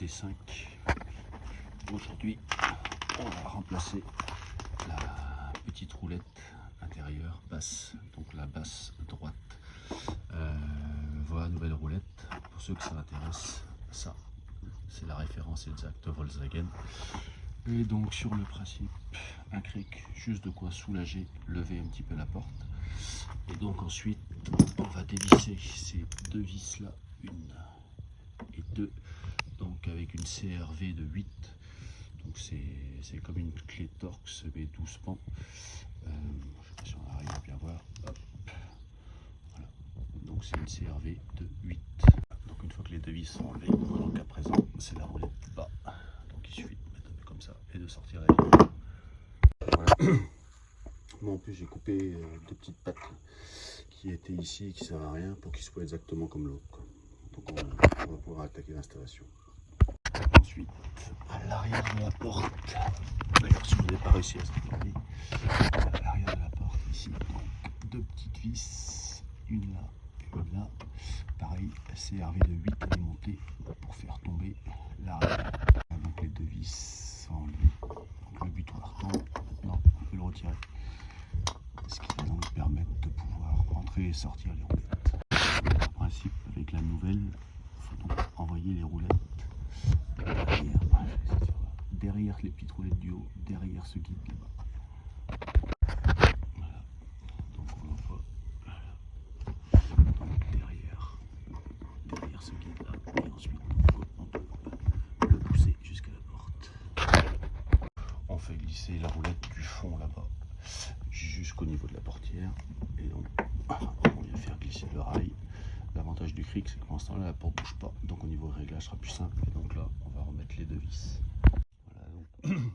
T5. Aujourd'hui, on va remplacer la petite roulette intérieure basse, donc la basse droite. Voilà, nouvelle roulette. Pour ceux que ça intéresse, ça, c'est la référence exacte Volkswagen. Et donc sur le principe, un cric, juste de quoi soulager, lever un petit peu la porte. Et donc ensuite, on va dévisser ces deux vis là, une et deux, donc avec une CRV de 8. Donc c'est comme une clé Torx mais doucement. Je ne sais pas si on arrive à bien voir. Hop. Voilà. Donc c'est une CRV de 8. Donc une fois que les deux vis sont enlevées, donc à présent c'est la roulette bas. Donc il suffit de mettre comme ça et de sortir la vis. Voilà. Moi en plus j'ai coupé deux petites pattes qui étaient ici et qui ne servent à rien pour qu'ils soient exactement comme l'autre. Donc on va pouvoir attaquer l'installation. Ensuite, à l'arrière de la porte, d'ailleurs si vous n'avez pas réussi à se regarder, à l'arrière de la porte ici, donc deux petites vis, une là et une là, pareil, CRV de 8 à démonter pour faire tomber l'arrière. Donc les deux vis sont enlevées, donc le butoir tombe, maintenant on peut le retirer, ce qui va donc permettre de pouvoir rentrer et sortir les roulettes. En principe, avec la nouvelle, il faut donc envoyer les roulettes derrière les petites roulettes du haut, derrière ce guide là-bas. Voilà. Donc on envoie derrière ce guide là, et ensuite on peut le pousser jusqu'à la porte. On fait glisser la roulette du fond là-bas jusqu'au niveau de la portière, et donc on vient faire glisser le rail. L'avantage du cric, c'est que pour l'instant là, la porte ne bouge pas, donc au niveau réglage sera plus simple. Et donc là, on va remettre les deux vis. Voilà, donc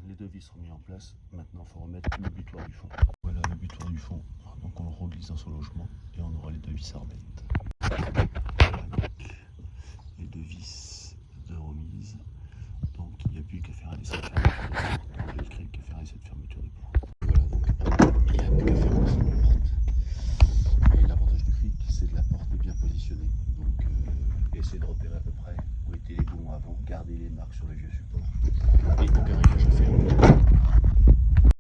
les deux vis sont mis en place. Maintenant, il faut remettre le butoir du fond. Voilà le butoir du fond. Donc on le reglisse dans son logement et on aura les deux vis à remettre. Voilà donc les deux vis de remise. Donc il n'y a plus qu'à faire un essai de fermeture de porte. Donc j'ai le cric qu'à faire un essai de fermeture de porte. Voilà, donc il n'y a plus qu'à faire un essai de porte. Et l'avantage du cric, c'est que la porte est bien positionnée. Donc essayez de repérer à peu près où étaient les boulons avant, garder les marques sur le vieux support et donc un réglage à faire.